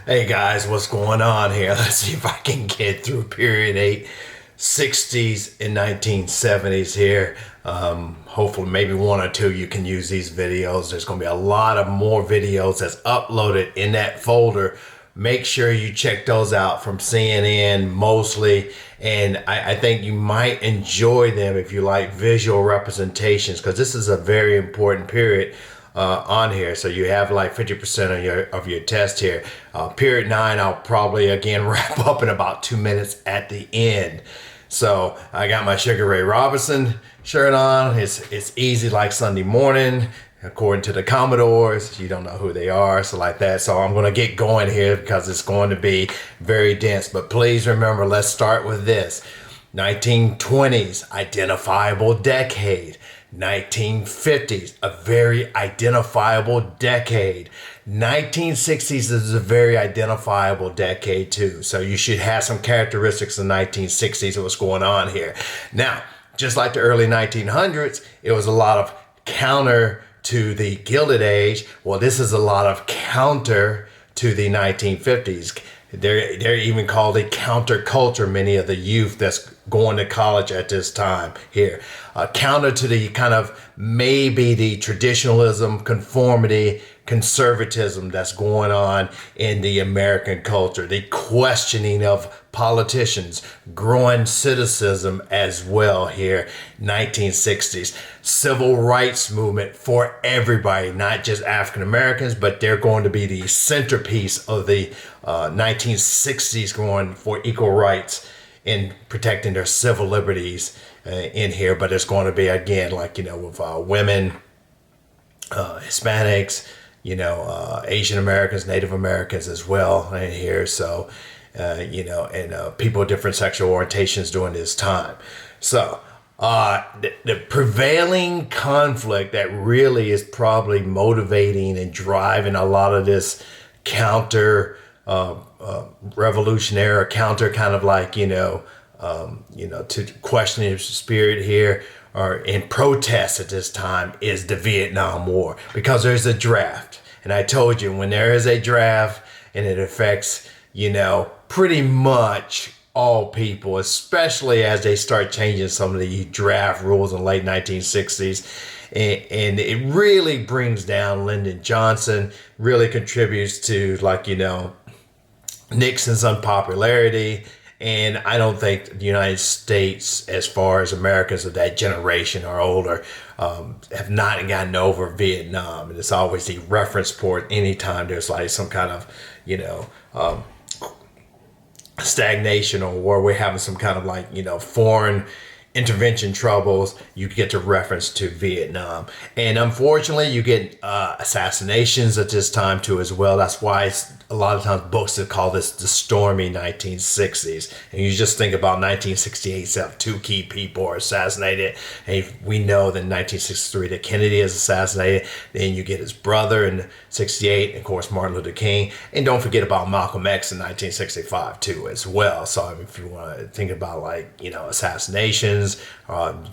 Hey guys, what's going on here? Let's see if I can get through period 8, 60s and 1970s here. Hopefully, maybe one or two you can use these videos. There's going to be a lot of more videos that's uploaded in that folder. Make sure you check those out from CNN mostly. And I think you might enjoy them if you like visual representations, because this is a very important period on here. So you have like 50% of your test here. Period 9, I'll probably again wrap up in about 2 minutes at the end. So I got my Sugar Ray Robinson shirt on. It's easy like Sunday morning. According to the Commodores, you don't know who they are, so like that. So I'm going to get going here because it's going to be very dense. But please remember, let's start with this. 1920s, identifiable decade. 1950s, a very identifiable decade. 1960s is a very identifiable decade too. So you should have some characteristics of 1960s of what's going on here. Now, just like the early 1900s, it was a lot of counter to the Gilded Age. Well, this is a lot of counter to the 1950s. They're even called a counterculture, many of the youth that's going to college at this time here. Counter to the kind of maybe the traditionalism, conformity, conservatism that's going on in the American culture. The questioning of politicians, growing cynicism as well here. 1960s. Civil rights movement for everybody, not just African Americans, but they're going to be the centerpiece of the 1960s, going for equal rights in protecting their civil liberties in here. But it's going to be, again, like, with women, Hispanics, Asian Americans, Native Americans as well in here. So, and people of different sexual orientations during this time. So, the prevailing conflict that really is probably motivating and driving a lot of this counter revolutionary or counter kind of like, to questioning spirit here or in protest at this time is the Vietnam War, because there's a draft. And I told you, when there is a draft and it affects, pretty much all people, especially as they start changing some of the draft rules in the late 1960s. And it really brings down Lyndon Johnson, really contributes to, like, Nixon's unpopularity. And I don't think the United States, as far as Americans of that generation or older, have not gotten over Vietnam. And it's always the reference point anytime there's like some kind of, stagnation or war. We're having some kind of like, foreign intervention troubles. You get to reference to Vietnam. And unfortunately, you get assassinations at this time too as well. That's why it's a lot of times books that call this the stormy 1960s. And you just think about 1968, so 2 key people are assassinated. And we know that in 1963 that Kennedy is assassinated. Then you get his brother in 68, and of course Martin Luther King. And don't forget about Malcolm X in 1965 too as well. So I mean, if you want to think about like, assassinations,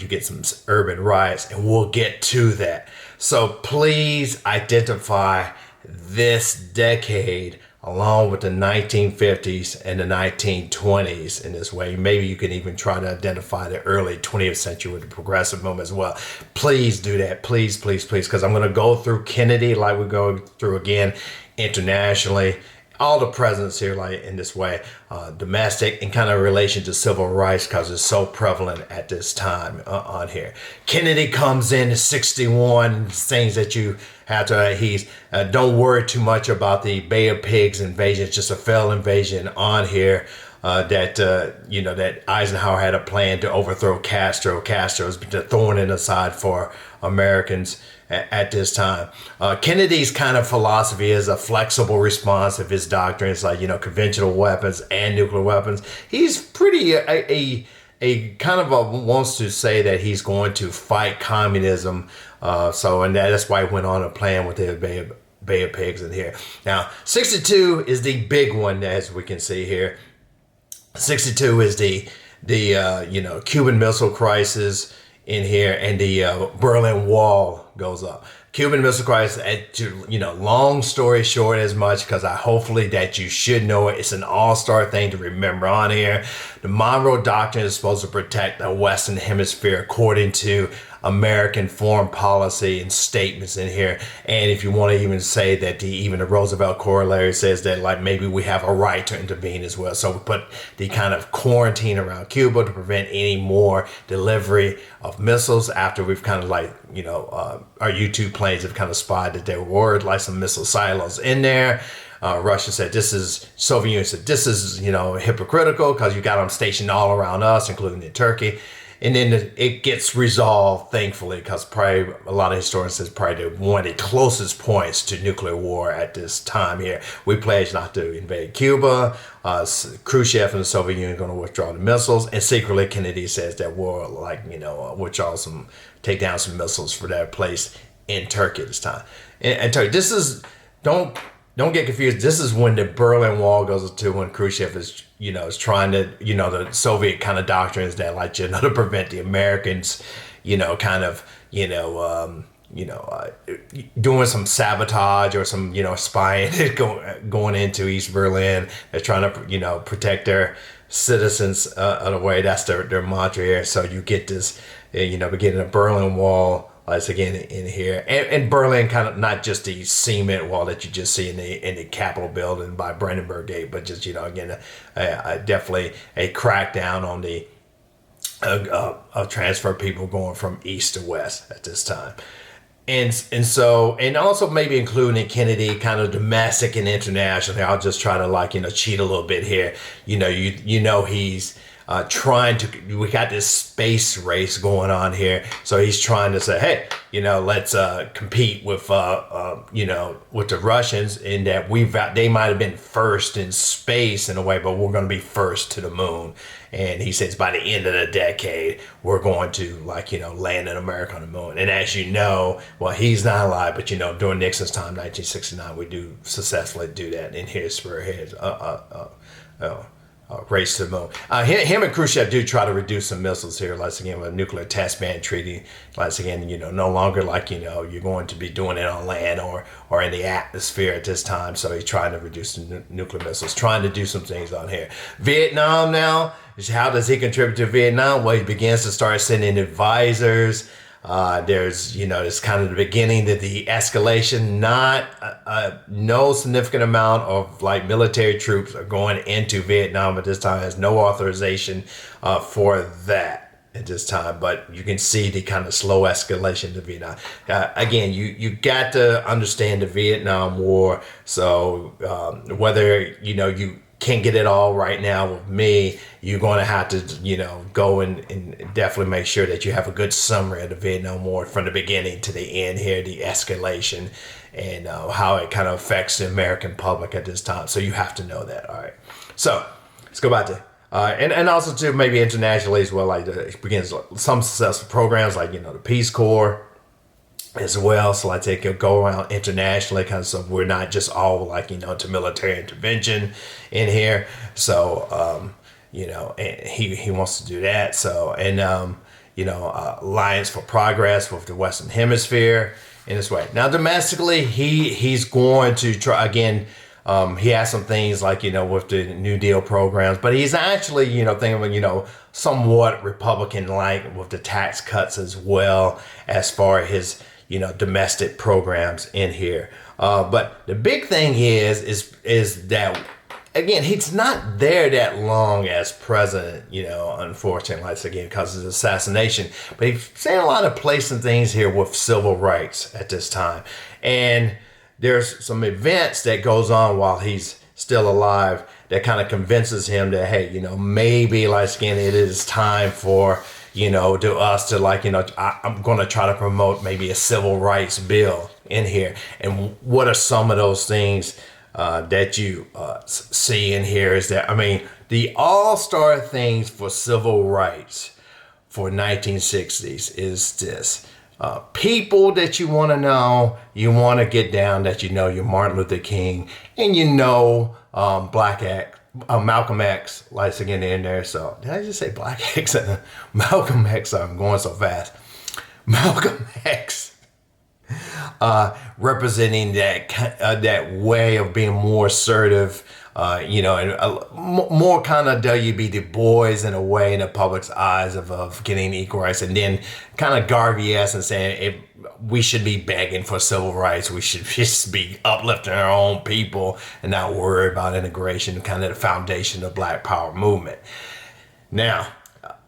you get some urban riots, and we'll get to that. So please identify this decade along with the 1950s and the 1920s in this way. Maybe you can even try to identify the early 20th century with the progressive movement as well. Please do that. Please, please, please, because I'm going to go through Kennedy like we go through again internationally. All the presidents here, like in this way, domestic and kind of relation to civil rights, because it's so prevalent at this time on here. Kennedy comes in 61, things that you have to, he's, don't worry too much about the Bay of Pigs invasion. It's just a failed invasion on here. That Eisenhower had a plan to overthrow Castro. Castro's the thorn in the side for Americans at this time. Kennedy's kind of philosophy is a flexible response of his doctrine. It's like, conventional weapons and nuclear weapons. He's pretty a kind of wants to say that he's going to fight communism. And that's why he went on a plan with the Bay of Pigs in here. Now, 62 is the big one, as we can see here. 62 is the Cuban Missile Crisis in here, and the Berlin Wall goes up. Cuban Missile Crisis, long story short as much, because hopefully that you should know it. It's an all-star thing to remember on here. The Monroe Doctrine is supposed to protect the Western Hemisphere according to American foreign policy and statements in here. And if you want to even say that even the Roosevelt Corollary says that like maybe we have a right to intervene as well. So we put the kind of quarantine around Cuba to prevent any more delivery of missiles after we've kind of our U-2 planes have kind of spotted that there were like some missile silos in there. Russia said Soviet Union said this is hypocritical because you got them stationed all around us, including in Turkey. And then it gets resolved, thankfully, because probably a lot of historians says probably one of the closest points to nuclear war at this time here. We pledged not to invade Cuba. Khrushchev and the Soviet Union are going to withdraw the missiles. And secretly, Kennedy says that we'll withdraw take down some missiles for that place in Turkey this time. And Turkey, this is, don't get confused. This is when the Berlin Wall goes to when Khrushchev is trying to, the Soviet kind of doctrines that to prevent the Americans, doing some sabotage or some, spying going into East Berlin. They're trying to, protect their citizens in a way. That's their mantra here. So you get this, beginning the Berlin Wall. Again in here, and Berlin kind of not just the cement wall that you just see in the Capitol building by Brandenburg Gate, but just definitely a crackdown on the transfer people going from east to west at this time, and also maybe including Kennedy, kind of domestic and international. I'll just try to cheat a little bit here. He's we got this space race going on here. So he's trying to say, hey, let's compete with the Russians in that they might have been first in space in a way, but we're going to be first to the moon. And he says by the end of the decade, we're going to land in America on the moon. And as you know, well, he's not alive, but during Nixon's time, 1969, we do successfully do that in his race to the moon. Him and Khrushchev do try to reduce some missiles here, with a nuclear test ban treaty. No longer you're going to be doing it on land or in the atmosphere at this time. So he's trying to reduce the nuclear missiles, trying to do some things on here. Vietnam now, how does he contribute to Vietnam? Well, he begins to start sending advisors. There's, it's kind of the beginning of the escalation. No significant amount of military troops are going into Vietnam at this time. There's no authorization for that at this time, but you can see the kind of slow escalation to Vietnam. Again, you got to understand the Vietnam War. So whether you can't get it all right now with me, you're going to have to, go and definitely make sure that you have a good summary of the Vietnam War from the beginning to the end here, the escalation and how it kind of affects the American public at this time. So you have to know that. All right. So let's go back to, and also to maybe internationally as well, it begins some successful programs the Peace Corps as well. So go around internationally, kind of, so we're not just all to military intervention in here. So and he wants to do that. So Alliance for Progress with the Western Hemisphere in this way. Now domestically, he's going to try again. He has some things with the New Deal programs, but he's actually, thinking, somewhat Republican-like with the tax cuts as well as far as his, domestic programs in here. But the big thing is that, again, he's not there that long as president, unfortunately, because of his assassination. But he's saying a lot of placing things here with civil rights at this time. And there's some events that goes on while he's still alive that kind of convinces him that, hey, maybe it is time for, to us to I'm going to try to promote maybe a civil rights bill in here. And what are some of those things that you see in here is that, the all-star things for civil rights for 1960s is this. People that you want to know, you want to get down that you're Martin Luther King and Black X, Malcolm X, again in there. So did I just say Black X? Malcolm X, I'm going so fast. Malcolm X representing that way of being more assertive, and more kind of W.B. Du Bois in a way in the public's eyes of getting equal rights, and then kind of Garvey-esque and saying we should be begging for civil rights. We should just be uplifting our own people and not worry about integration, kind of the foundation of Black Power movement. Now,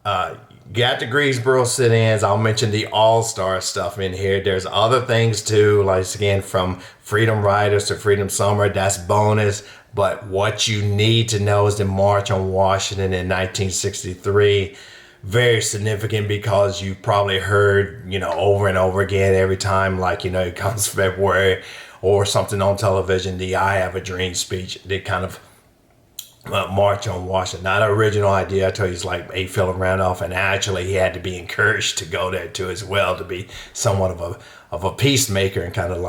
got the Greensboro sit-ins. I'll mention the all-star stuff in here. There's other things too, like again, from Freedom Riders to Freedom Summer. That's bonus. But what you need to know is the March on Washington in 1963. Very significant because you probably heard, over and over again every time, it comes February or something on television, the I Have a Dream speech. They kind of March on Washington. Not an original idea. I told you, it's like A. Philip Randolph, and actually he had to be encouraged to go there too as well, to be somewhat of a peacemaker and kind of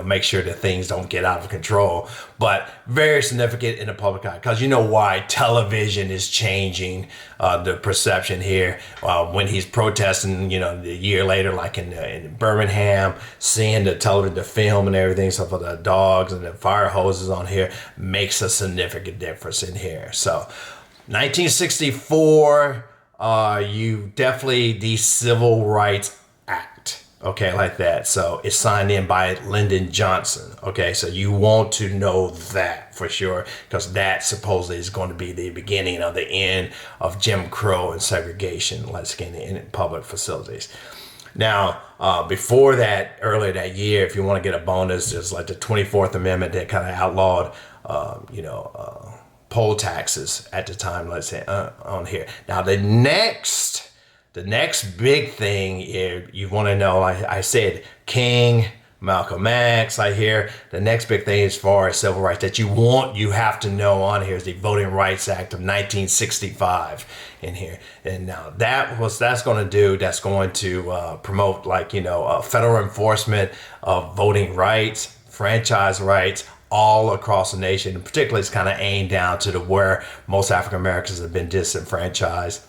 make sure that things don't get out of control. But very significant in the public eye, because you know why television is changing the perception here. When he's protesting, the year later, like in Birmingham, seeing the television, the film and everything, so for the dogs and the fire hoses on here makes a significant difference in here. So 1964, you definitely the Civil Rights Act. Okay, like that. So it's signed in by Lyndon Johnson. Okay, so you want to know that for sure, because that supposedly is going to be the beginning of the end of Jim Crow and segregation, let's get in public facilities. Now, before that, earlier that year, if you want to get a bonus, there's like the 24th Amendment that kind of outlawed, poll taxes at the time, let's say, on here. Now, the next big thing you want to know, I said King, Malcolm X, I hear the next big thing as far as civil rights that you have to know on here is the Voting Rights Act of 1965 in here. And now that's going to promote federal enforcement of voting rights, franchise rights, all across the nation. And particularly it's kind of aimed down to where most African Americans have been disenfranchised.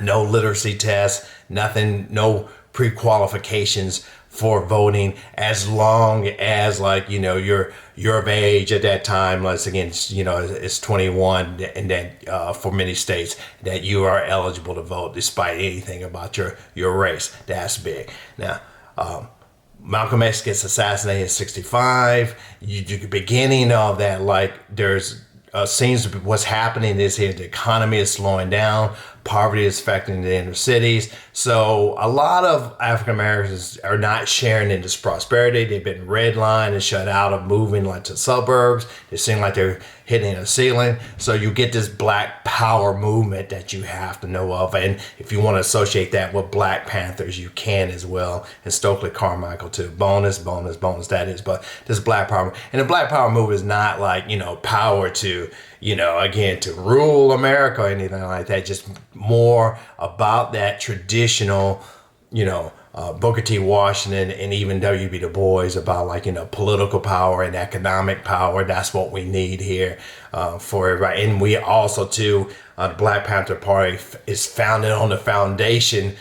No literacy tests, nothing, no pre-qualifications for voting, as long as you're of age at that time. Once again, it's 21, and then for many states that you are eligible to vote despite anything about your race. That's big. Now, Malcolm X gets assassinated in 65. The beginning of that, there's seems to be what's happening is here the economy is slowing down, poverty is affecting the inner cities. So a lot of African Americans are not sharing in this prosperity. They've been redlined and shut out of moving to suburbs. They seem like they're hitting a ceiling. So you get this Black Power movement that you have to know of. And if you want to associate that with Black Panthers, you can as well. And Stokely Carmichael too. Bonus, that is. But this Black Power, and the Black Power movement is not power to, again, to rule America or anything like that. Just more about that traditional, Booker T. Washington and even W.B. Du Bois about political power and economic power. That's what we need here for everybody. And we also too, the Black Panther Party is founded on the foundation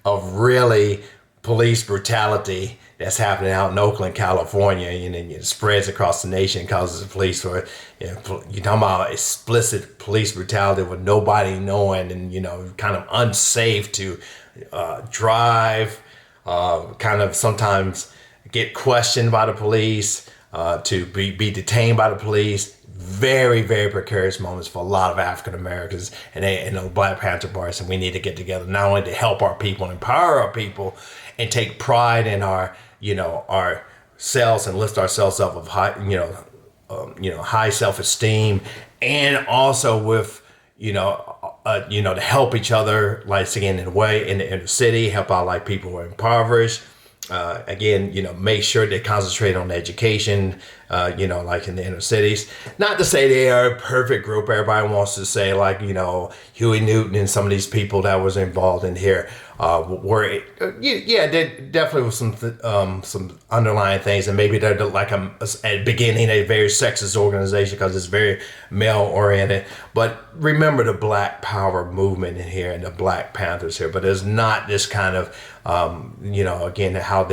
of really police brutality that's happening out in Oakland, California, and then it spreads across the nation, causes the police, or you're talking about explicit police brutality with nobody knowing, and kind of unsafe to drive, kind of sometimes get questioned by the police, to be detained by the police. Very, very precarious moments for a lot of African Americans and the Black Panther Party. And we need to get together not only to help our people and empower our people and take pride in our ourselves and lift ourselves up of high, high self-esteem, and also with, to help each other, again, in a way in the city, help out people who are impoverished. Again, make sure they concentrate on education, like in the inner cities. Not to say they are a perfect group. Everybody wants to say like, Huey Newton and some of these people that was involved in here were, there definitely was some underlying things, and maybe they're like at the beginning a very sexist organization because it's very male oriented. But remember the Black Power movement in here and the Black Panthers here. But there's not this kind of again how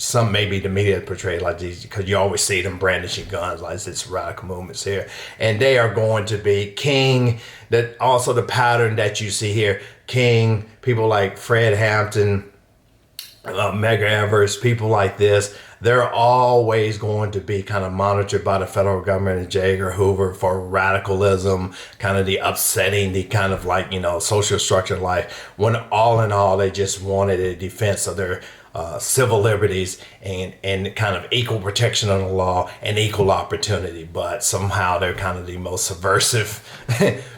some maybe the media portray like these, because you always see them brandishing guns like it's radical movements here, and they are going to be King. That also the pattern that you see here, King, people like Fred Hampton, Medgar Evers, people like this, they're always going to be kind of monitored by the federal government and J. Edgar Hoover for radicalism, kind of the upsetting, the kind of like, social structure of life, when all in all, they just wanted a defense of their civil liberties and kind of equal protection of the law and equal opportunity. But somehow they're kind of the most subversive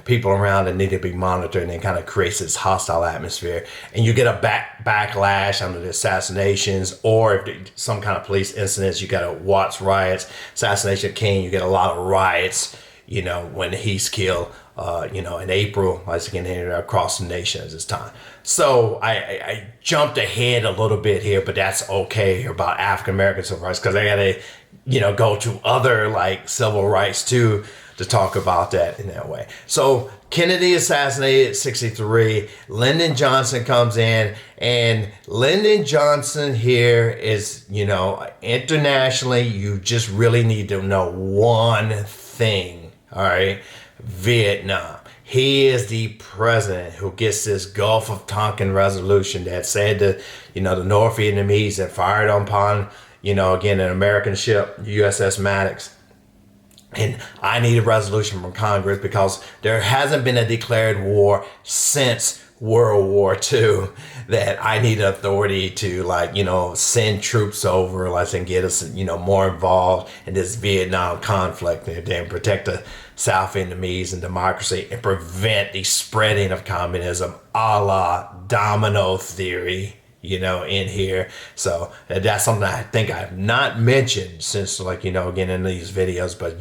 people around and need to be monitored, and it kind of creates this hostile atmosphere. And you get a backlash under the assassinations, or if some kind of police incidents, you got a Watts riots, assassination of King, you get a lot of riots, when he's killed, in April, once again, here across the nation at this time. So I jumped ahead a little bit here, but that's okay about African American civil rights, because I gotta, go to other like civil rights too to talk about that in that way. So Kennedy assassinated at 63. Lyndon Johnson comes in, and Lyndon Johnson here is, internationally, you just really need to know one thing, all right? Vietnam. He is the president who gets this Gulf of Tonkin resolution that said that, the North Vietnamese that fired upon, again, an American ship, USS Maddox. And I need a resolution from Congress because there hasn't been a declared war since World War II that I need authority to send troops over, and get us, more involved in this Vietnam conflict and then protect the South Vietnamese and democracy and prevent the spreading of communism, a la domino theory, in here. So that's something I think I've not mentioned since, again, in these videos, but,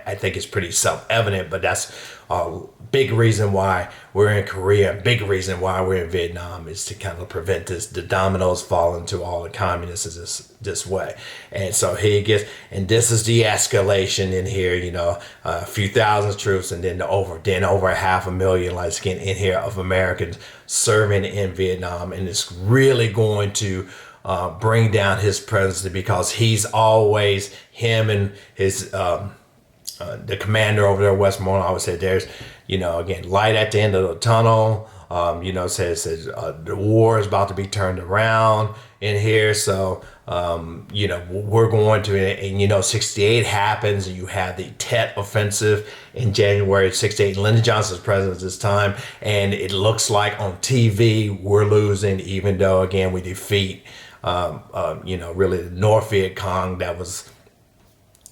I think it's pretty self-evident, but that's a big reason why we're in Korea, big reason why we're in Vietnam, is to kind of prevent the dominoes falling to all the communists this way. And so he gets, and this is the escalation in here, a few thousand troops, and then over 500,000 in here of Americans serving in Vietnam. And it's really going to bring down his presidency, because he's always, him and his the commander over there, Westmoreland, always said there's, again, light at the end of the tunnel. Says the war is about to be turned around in here. So, we're going to, and 68 happens, and you have the Tet Offensive in January of 68. Lyndon Johnson's president at this time, and it looks like on TV we're losing, even though, again, we defeat, really the North Viet Cong that was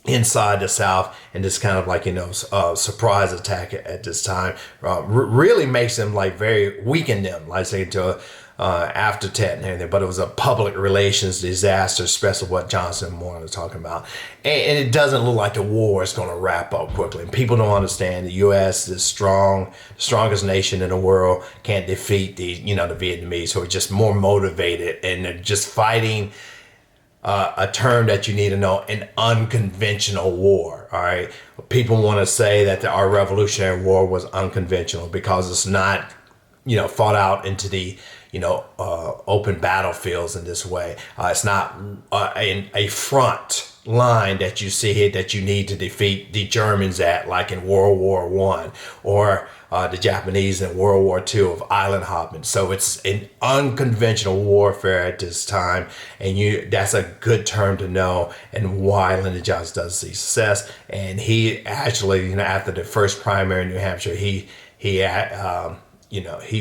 inside the South, and this kind of surprise attack at this time really makes them very weaken them, say, to after Tet and everything. But it was a public relations disaster, especially what Johnson and Moore was talking about, and it doesn't look like the war is going to wrap up quickly. And people don't understand the U.S. is strong, strongest nation in the world, can't defeat the Vietnamese, who are just more motivated, and they're just fighting a term that you need to know, an unconventional war. All right, people want to say that our Revolutionary War was unconventional because it's not, fought out into the, open battlefields in this way. It's not a front line that you see here that you need to defeat the Germans at, like in World War I, or the Japanese in World War II of island hopping. So it's an unconventional warfare at this time, and that's a good term to know, and why Lyndon Johnson does see success. And he actually, after the first primary in New Hampshire, he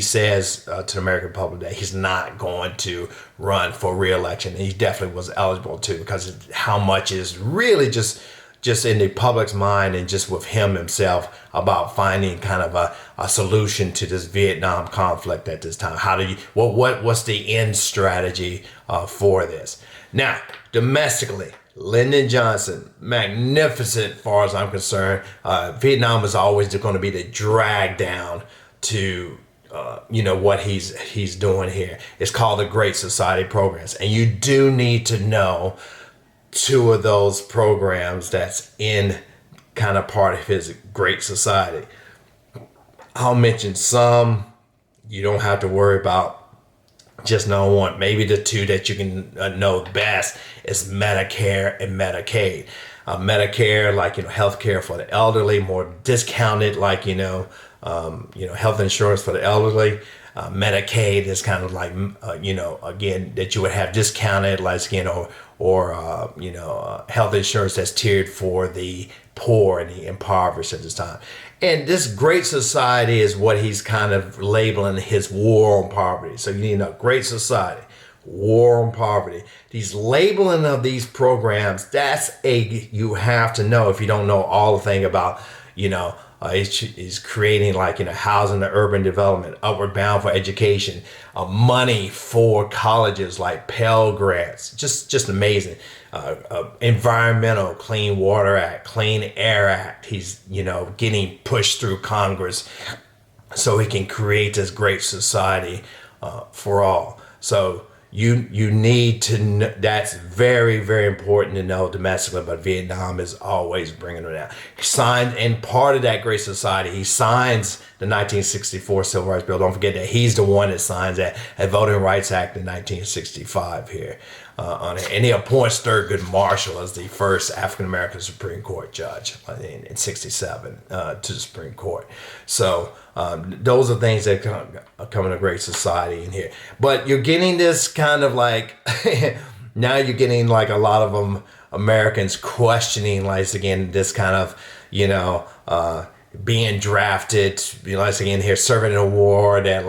says to the American public that he's not going to run for re-election. And he definitely was eligible to, because of how much is really just in the public's mind, and just with him himself, about finding kind of a solution to this Vietnam conflict at this time. What's the end strategy for this? Now, domestically, Lyndon Johnson, magnificent as far as I'm concerned. Vietnam is always going to be the drag down to what he's doing here. It's called the Great Society programs, and you do need to know two of those programs that's in kind of part of his Great Society. I'll mention some. You don't have to worry about just know one. Maybe the two that you can know best is Medicare and Medicaid. Medicare, like healthcare for the elderly, more discounted, like health insurance for the elderly. Medicaid is kind of like again that you would have discounted, like or health insurance that's tiered for the poor and the impoverished at this time. And this Great Society is what he's kind of labeling his war on poverty. So you need to know Great Society, war on poverty. These labeling of these programs, you have to know if you don't know all the thing about, he's creating housing and urban development, upward bound for education, money for colleges like Pell Grants, just amazing. Environmental Clean Water Act, Clean Air Act. He's getting pushed through Congress so he can create this great society for all. So you need to know, that's very, very important to know domestically, but Vietnam is always bringing it out. He signed, and part of that Great Society, he signs the 1964 Civil Rights Bill. Don't forget that he's the one that signs that Voting Rights Act in 1965 here on it. And he appoints Thurgood Marshall as the first African-American Supreme Court judge in 67 to the Supreme Court. So those are things that come in a Great Society in here. But you're getting this kind of now you're getting a lot of them Americans questioning, this kind of, being drafted, again here, serving in a war that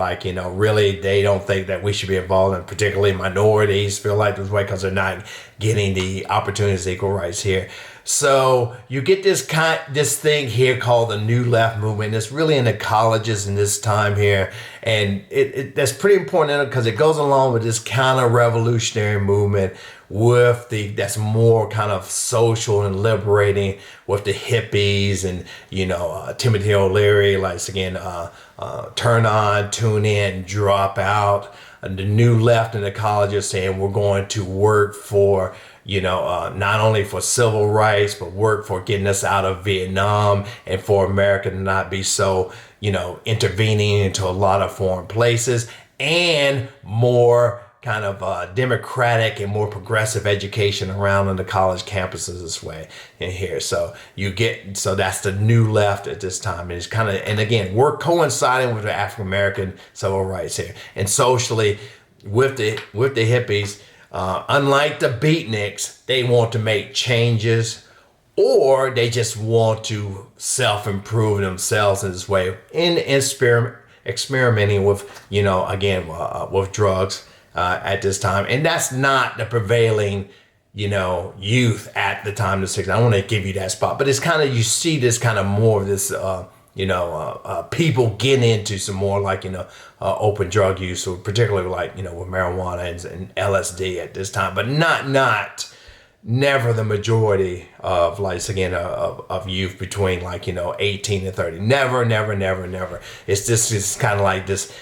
really they don't think that we should be involved in, particularly minorities feel like this way because they're not getting the opportunities, equal rights here. So you get this thing here called the New Left movement. It's really in the colleges in this time here, and that's pretty important because it goes along with this counter-revolutionary movement that's more kind of social and liberating with the hippies and Timothy O'Leary, turn on, tune in, drop out. And the New Left in the colleges saying we're going to work for not only for civil rights, but work for getting us out of Vietnam and for America to not be so, intervening into a lot of foreign places, and more kind of democratic and more progressive education around on the college campuses this way in here. So that's the New Left at this time. And it's kind of, and again, we're coinciding with the African American civil rights here, and socially with the hippies. Unlike the beatniks, they want to make changes, or they just want to self-improve themselves in this way, in experimenting with, with drugs at this time. And that's not the prevailing, youth at the time of the 60s. I want to give you that spot, but it's kind of, you see this kind of more of this, people get into some more open drug use, so particularly with marijuana and LSD at this time, but never the majority of of youth between 18 and 30. Never. It's just kind of like this.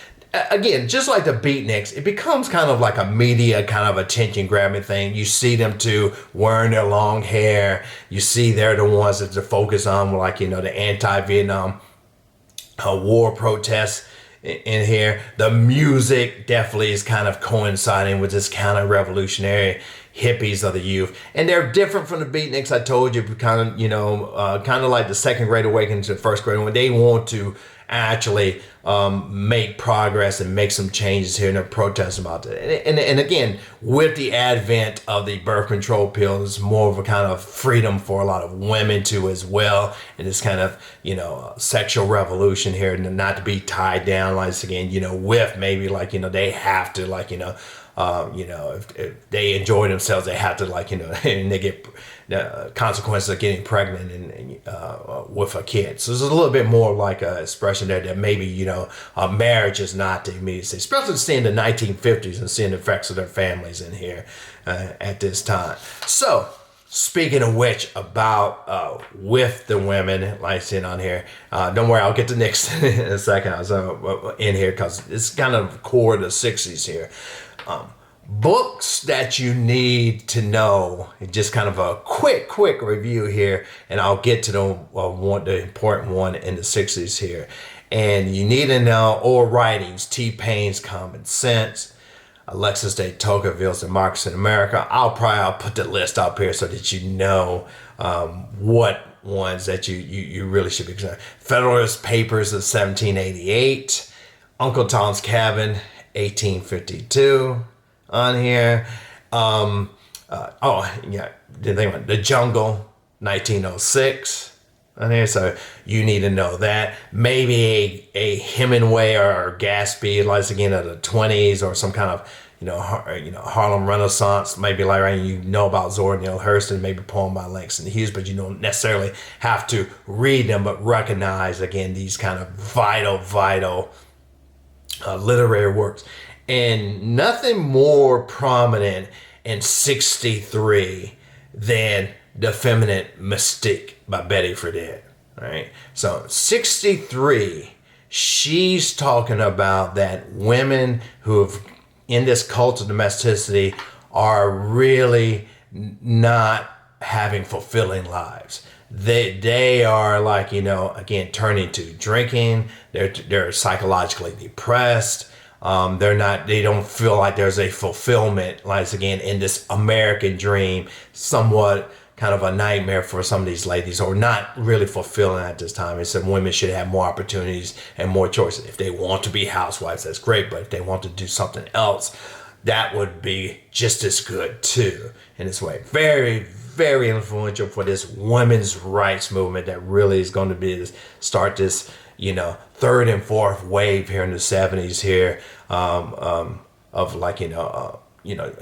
Again, just like the beatniks, it becomes kind of like a media kind of attention grabbing thing. You see them too wearing their long hair. You see they're the ones that to focus on, the anti-Vietnam war protests in here. The music definitely is kind of coinciding with this kind of revolutionary hippies of the youth, and they're different from the beatniks. I told you, kind of like the second Great Awakening to the first Great Awakening. They want to actually make progress and make some changes here, and they're protesting about that. And again, with the advent of the birth control pill, there's more of a kind of freedom for a lot of women too as well, and this kind of sexual revolution here, and not to be tied down with maybe they have to if they enjoy themselves, they have to and they get consequences of getting pregnant and with a kid. So there's a little bit more like a expression there that maybe a marriage is not the immediacy, especially seeing the 1950s and seeing the effects of their families in here at this time. So Speaking of which, about with the women, like sitting on here, don't worry, I'll get to Nick's in a second. So in here because it's kind of core of the '60s here. Books that you need to know. Just kind of a quick review here, and I'll get to the important one in the '60s here. And you need to know or writings: T. Paine's Common Sense, Alexis de Tocqueville's Democracy in America. I'll put the list up here so that you know what ones that you really should be concerned. Federalist Papers of 1788, Uncle Tom's Cabin, 1852 on here. Didn't think about it. The Jungle, 1906. On here, so you need to know that. Maybe a Hemingway or Gatsby, like again of the 20s, or some kind of Harlem Renaissance. Maybe like right, you know about Zora Neale Hurston, maybe a poem by Langston Hughes, but you don't necessarily have to read them, but recognize again these kind of vital literary works. And nothing more prominent in '63 than The Feminine Mystique by Betty Friedan. Right? So 63, she's talking about that women who have in this cult of domesticity are really not having fulfilling lives. They are like, again, turning to drinking. They're psychologically depressed. They don't feel like there's a fulfillment, like again, in this American dream, somewhat kind of a nightmare for some of these ladies, or not really fulfilling at this time. It's that women should have more opportunities and more choices. If they want to be housewives, that's great, but if they want to do something else, that would be just as good too, in this way. Very, very influential for this women's rights movement that really is going to be start this, third and fourth wave here in the '70s here, of like,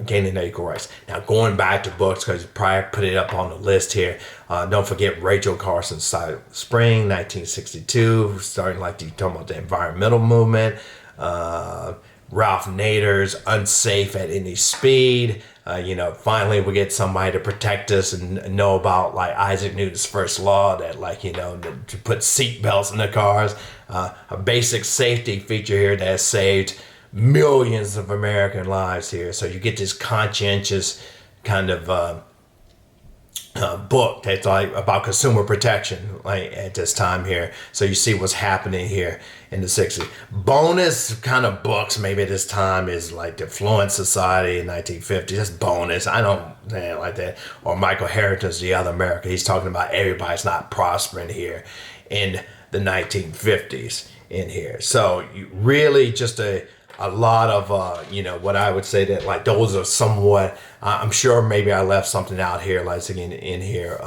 gaining equal rights. Now, going back to books, because prior put it up on the list here, don't forget Rachel Carson's Silent Spring, 1962, starting like talking about the environmental movement. Ralph Nader's Unsafe at Any Speed. Finally we get somebody to protect us and know about like Isaac Newton's first law that to put seatbelts in the cars. A basic safety feature here that has saved millions of American lives here. So you get this conscientious kind of book that's like about consumer protection, like at this time here. So you see what's happening here in the '60s. Bonus kind of books maybe at this time is like the Fluent Society in 1950. That's bonus. I don't like that. Or Michael Harrington's The Other America. He's talking about everybody's not prospering here in the 1950s in here. So you really just a lot of what I would say that like those are somewhat, I'm sure maybe I left something out here like again in here,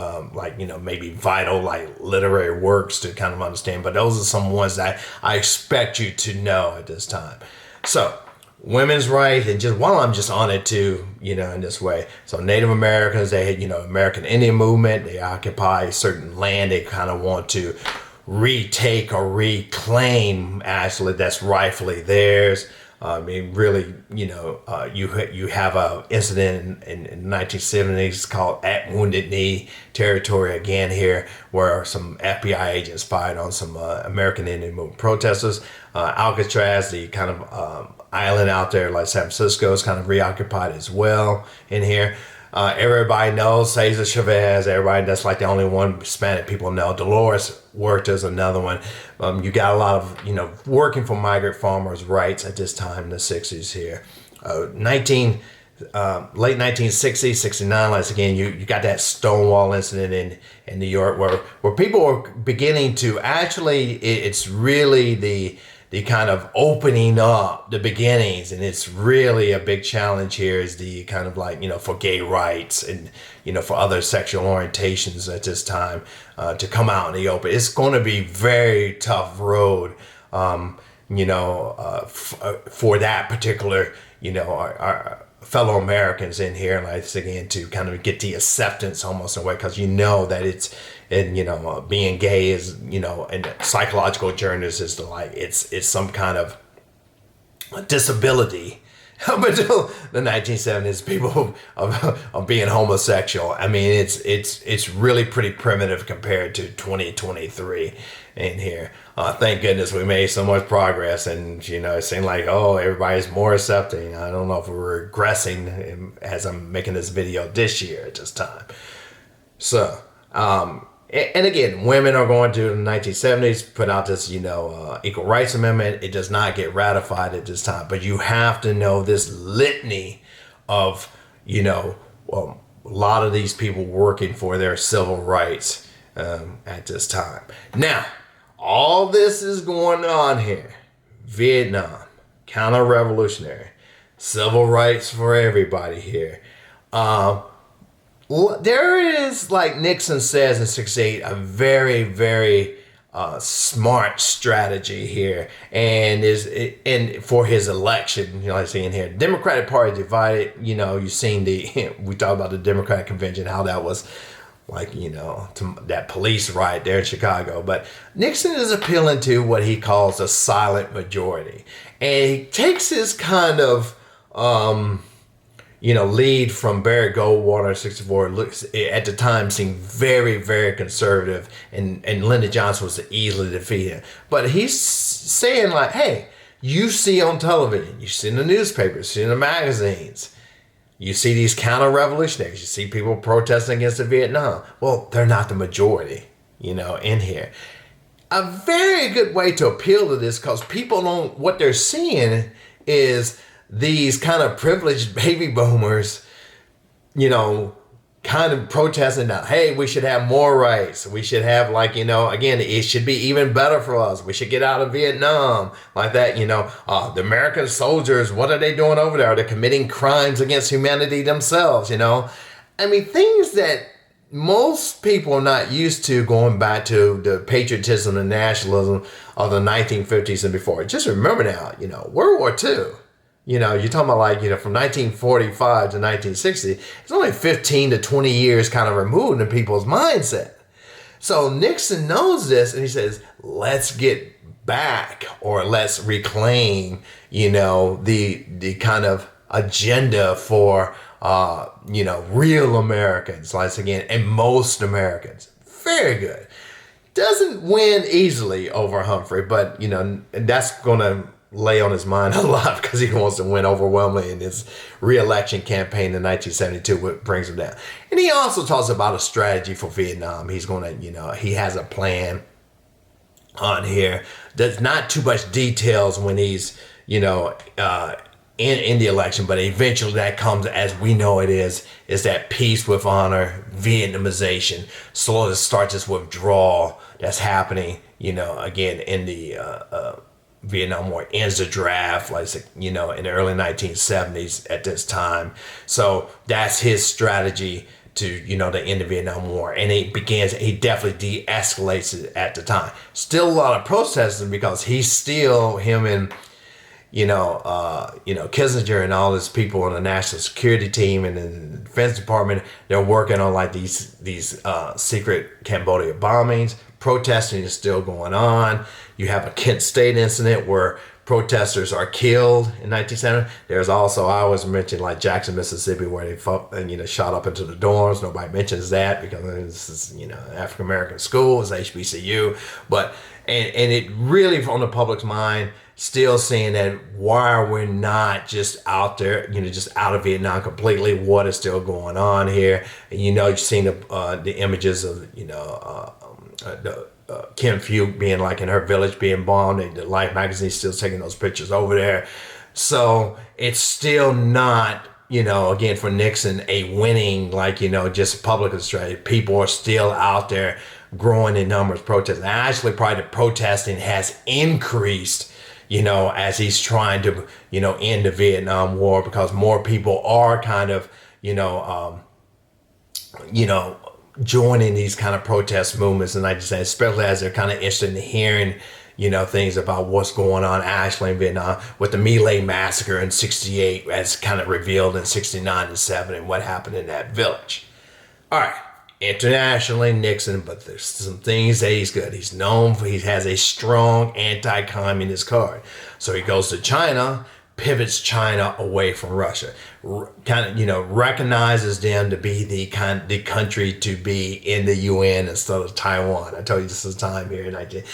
maybe vital like literary works to kind of understand, but those are some ones that I expect you to know at this time. So women's rights, and just while I'm just on it too, in this way. So Native Americans, they had, American Indian movement, they occupy certain land they kind of want to retake or reclaim, actually, that's rightfully theirs. Really, you have a incident in the 1970s called At Wounded Knee territory again here, where some FBI agents fired on some American Indian movement protesters. Alcatraz, the kind of island out there like San Francisco, is kind of reoccupied as well in here. Everybody knows Cesar Chavez. Everybody, that's like the only one Hispanic people know. Dolores Huerta is another one. You got a lot of, working for migrant farmers' rights at this time in the '60s here. Late 1960s, '69, like again, you got that Stonewall incident in New York where people are beginning to actually, it's really the kind of opening up the beginnings, and it's really a big challenge here is the kind of like, for gay rights and, for other sexual orientations at this time to come out in the open. It's going to be very tough road, for that particular, our fellow Americans in here, like again, to kind of get the acceptance almost in a way, because that it's, and being gay is, and psychological journeys is it's some kind of disability Up until the 1970s, people of being homosexual. I mean, it's really pretty primitive compared to 2023 in here. Thank goodness we made so much progress, and it seemed like, oh, everybody's more accepting. I don't know if we're regressing as I'm making this video this year at this time. So, and again, women are going to the 1970s put out this, Equal Rights Amendment. It does not get ratified at this time, but you have to know this litany of, a lot of these people working for their civil rights at this time. Now, all this is going on here. Vietnam, counter-revolutionary, civil rights for everybody here. There is, like Nixon says in '68, a very, very smart strategy here, and for his election, I see in here, Democratic Party divided. You've seen we talked about the Democratic convention, how that was like, that police riot there in Chicago. But Nixon is appealing to what he calls a silent majority, and he takes his kind of lead from Barry Goldwater, 64, looks at the time seemed very, very conservative, and Lyndon Johnson was easily defeated. But he's saying like, hey, you see on television, you see in the newspapers, you see in the magazines, you see these counter-revolutionaries, you see people protesting against the Vietnam. Well, they're not the majority, in here. A very good way to appeal to this, because people don't, what they're seeing is these kind of privileged baby boomers, kind of protesting now, hey, we should have more rights. We should have, again, it should be even better for us. We should get out of Vietnam, like that, the American soldiers, what are they doing over there? They're committing crimes against humanity themselves, I mean, things that most people are not used to, going back to the patriotism and nationalism of the 1950s and before. Just remember now, World War II. You're talking about from 1945 to 1960, it's only 15 to 20 years kind of removed in people's mindset. So Nixon knows this, and he says, let's get back, or let's reclaim, the kind of agenda for, real Americans, and most Americans. Very good. Doesn't win easily over Humphrey, but, that's going to lay on his mind a lot, because he wants to win overwhelmingly in his re-election campaign in 1972, what brings him down. And he also talks about a strategy for Vietnam. He's going to, he has a plan on here. There's not too much details when he's, in the election, but eventually that comes, as we know it is that peace with honor, Vietnamization, slowly starts this withdrawal that's happening, again, in the Vietnam War, ends the draft, in the early 1970s at this time. So that's his strategy to, the end of the Vietnam War. And he definitely de-escalates it at the time. Still a lot of protesting, because he's still, him and, Kissinger and all his people on the national security team and in the Defense Department, they're working on these secret Cambodia bombings. Protesting is still going on. You have a Kent State incident where protesters are killed in 1970. There's also, I always mention Jackson, Mississippi, where they shot up into the dorms. Nobody mentions that because this is, African American school, it's HBCU. But, and it really, on the public's mind, still saying that why are we not just out there, just out of Vietnam completely? What is still going on here? And you've seen the images of, Kim Phuc being in her village being bombed, and the Life magazine still taking those pictures over there. So it's still not, again, for Nixon, a winning, just public strategy. People are still out there growing in numbers protesting. Actually, probably the protesting has increased, as he's trying to, end the Vietnam War, because more people are kind of, joining these kind of protest movements, and especially as they're kind of interested in hearing, things about what's going on actually in Vietnam, with the My Lai massacre in '68 as kind of revealed in '69 and '70, and what happened in that village. All right, internationally, Nixon, but there's some things that he's good. He's known for, he has a strong anti-communist card. So he goes to China, pivots China away from Russia, kind of, recognizes them to be the country to be in the UN instead of Taiwan. I told you this is time here in 19,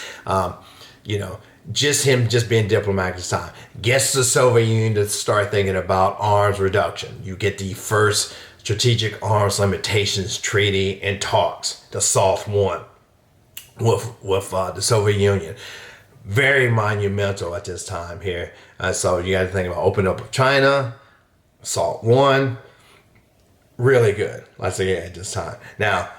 just being diplomatic this time. Gets the Soviet Union to start thinking about arms reduction. You get the first strategic arms limitations treaty and talks, the SALT I, with the Soviet Union. Very monumental at this time here. So you got to think about opening up China, SALT I, really good. Let's say at this time. Now,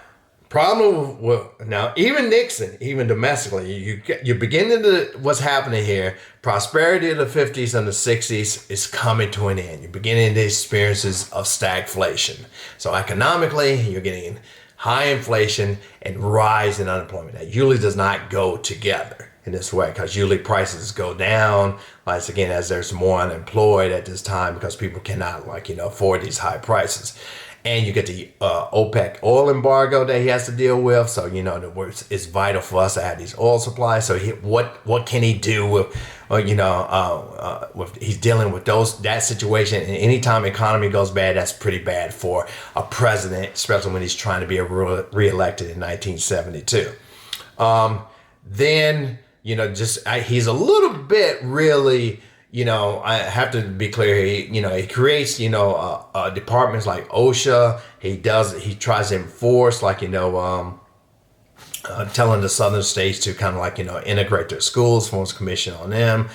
even Nixon, even domestically, you're beginning to, what's happening here, prosperity of the 50s and the 60s is coming to an end. You're beginning the experiences of stagflation. So economically, you're getting high inflation and rise in unemployment. That usually does not go together in this way, because usually prices go down, once again, as there's more unemployed at this time because people cannot afford these high prices. And you get the OPEC oil embargo that he has to deal with. So, it's vital for us to have these oil supplies. So what can he do with, he's dealing with that situation. And anytime economy goes bad, that's pretty bad for a president, especially when he's trying to be reelected in 1972. Then, he's a little bit really, I have to be clear. He creates, departments like OSHA. He tries to enforce, telling the southern states to kind of integrate their schools, forms a commission on them.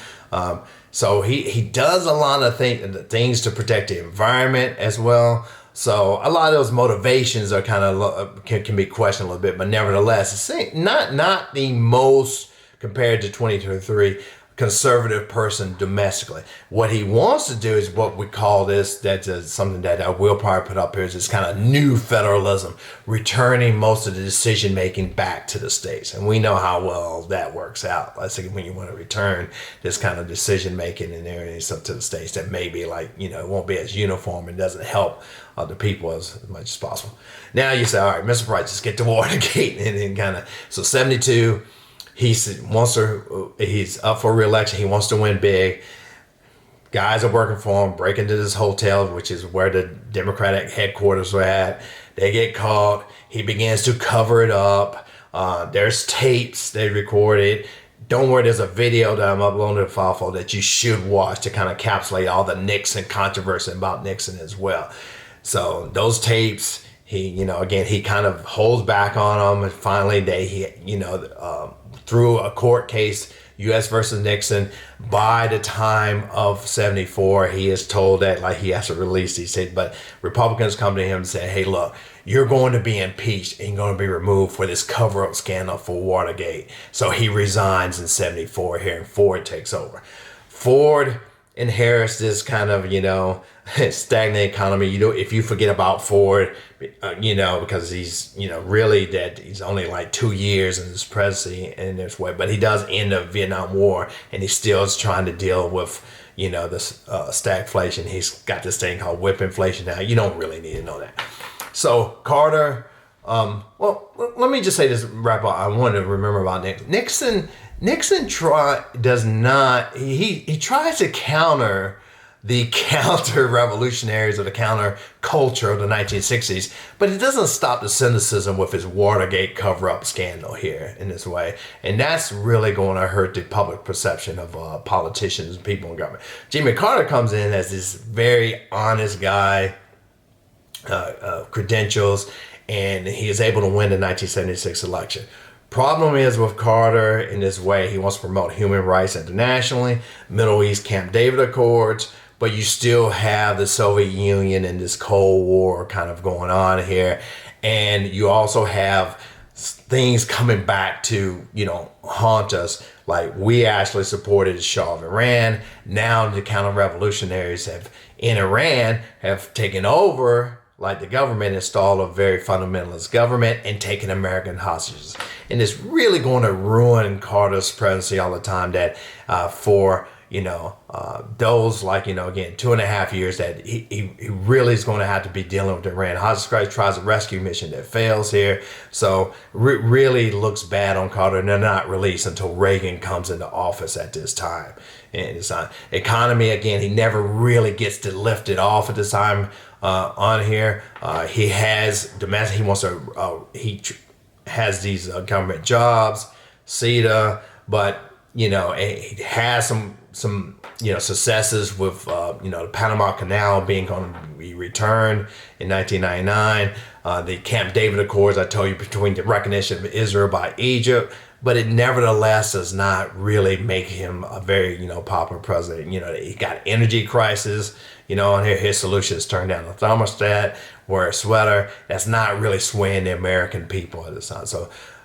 So he does a lot of things to protect the environment as well. So a lot of those motivations are kind of can be questioned a little bit, but nevertheless, it's not the most, compared to 2023, conservative person domestically. What he wants to do is what we call this, that's something that I will probably put up here, is this kind of new federalism, returning most of the decision making back to the states. And we know how well that works out. Let's say when you want to return this kind of decision making and everything stuff to the states, that maybe it won't be as uniform and doesn't help the people as much as possible. Now you say, all right, Mr. Price, just get to Watergate, and then kind of, so 72, he's up for re-election. He wants to win big. Guys are working for him, break into this hotel, which is where the Democratic headquarters were at. They get caught. He begins to cover it up. There's tapes they recorded. Don't worry, there's a video that I'm uploading to File Folder that you should watch to kind of encapsulate all the Nixon controversy about Nixon as well. So those tapes, he kind of holds back on them, and finally through a court case, U.S. versus Nixon, by the time of 74, he is told that he has to release. He said, but Republicans come to him and say, hey, look, you're going to be impeached and you're going to be removed for this cover-up scandal for Watergate. So he resigns in 74 here, and Ford takes over. Ford inherits this kind of, stagnant economy. If you forget about Ford, because he's, really that he's only 2 years in his presidency in this way, but he does end the Vietnam War, and he still is trying to deal with, this stagflation. He's got this thing called whip inflation now. You don't really need to know that. So Carter, let me just say this, wrap up. I want to remember about Nixon. Nixon tries to counter the counter-revolutionaries or the counter-culture of the 1960s, but it doesn't stop the cynicism with his Watergate cover-up scandal here in this way. And that's really going to hurt the public perception of politicians and people in government. Jimmy Carter comes in as this very honest guy, credentials, and he is able to win the 1976 election. Problem is with Carter in this way, he wants to promote human rights internationally, Middle East Camp David Accords, but you still have the Soviet Union and this Cold War kind of going on here. And you also have things coming back to, haunt us. We actually supported the Shah of Iran. Now the counter-revolutionaries in Iran have taken over, the government, installed a very fundamentalist government and taken American hostages. And it's really going to ruin Carter's presidency all the time, that for those, like, again, 2.5 years that he really is going to have to be dealing with Iran. Jesus Christ tries a rescue mission that fails here. So really looks bad on Carter, and they're not released until Reagan comes into office at this time. And it's economy, again, he never really gets to lift it off at this time on here. He has domestic, he has these government jobs, CETA, but it has some successes with the Panama Canal being going to be returned in 1999. The Camp David Accords, I told you, between the recognition of Israel by Egypt, but it nevertheless does not really make him a very popular president. He got energy crisis. On here, his solution is turn down the thermostat, wear a sweater. That's not really swaying the American people at this time.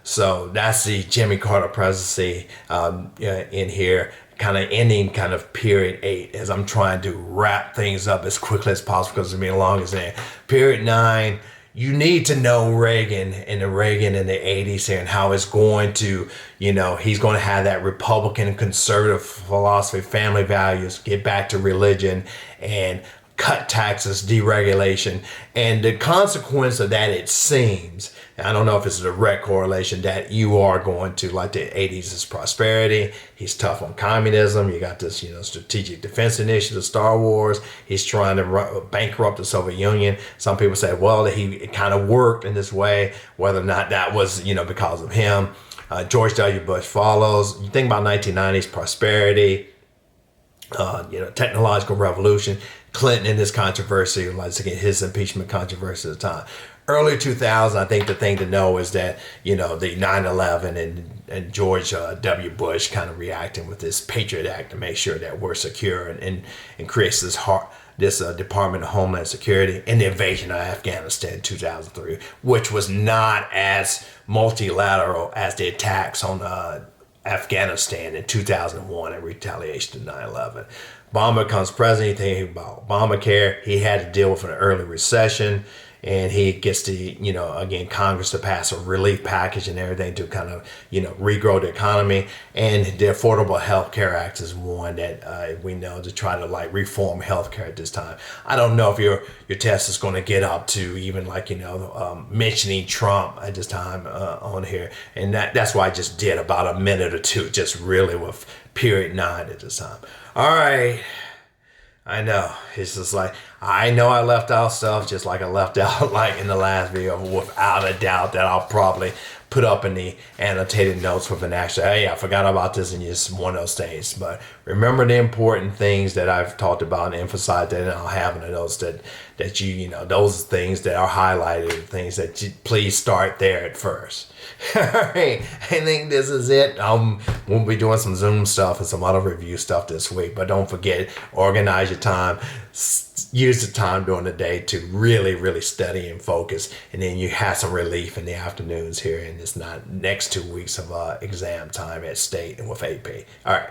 So that's the Jimmy Carter presidency in here, kind of ending kind of period 8 as I'm trying to wrap things up as quickly as possible because it's been long as that. Period 9, you need to know Reagan in the 80s here and how it's going to, he's going to have that Republican conservative philosophy, family values, get back to religion and cut taxes, deregulation. And the consequence of that, it seems, I don't know if it's a direct correlation, that you are going to, like the 80s is prosperity. He's tough on communism. You got this, strategic defense initiative, Star Wars. He's trying to bankrupt the Soviet Union. Some people say, well, it kind of worked in this way, whether or not that was, because of him. George W. Bush follows. You think about 1990s prosperity, technological revolution. Clinton in this controversy, let's get his impeachment controversy at the time. Early 2000, I think the thing to know is that, the 9/11 and George W. Bush kind of reacting with this Patriot Act to make sure that we're secure and creates this Department of Homeland Security, and the invasion of Afghanistan in 2003, which was not as multilateral as the attacks on Afghanistan in 2001 in retaliation to 9/11. Obama becomes president. He thinks about Obamacare. He had to deal with an early recession, and he gets to, again, Congress to pass a relief package and everything to kind of, regrow the economy. And the Affordable Health Care Act is one that we know to try to reform healthcare at this time. I don't know if your test is going to get up to even mentioning Trump at this time on here. And that's why I just did about a minute or two, just really with period 9 at this time. All right. I know. It's just I know I left out stuff just like I left out in the last video, without a doubt, that I'll probably put up in the annotated notes with an actual, hey, I forgot about this, and just one of those things. But remember the important things that I've talked about and emphasized that, and I'll have in the notes that those things that are highlighted, things that you please start there at first. All right, I think this is it. We'll be doing some Zoom stuff and some other review stuff this week, but don't forget, organize your time. Use the time during the day to really, really study and focus, and then you have some relief in the afternoons here in this next 2 weeks of exam time at state and with AP. All right.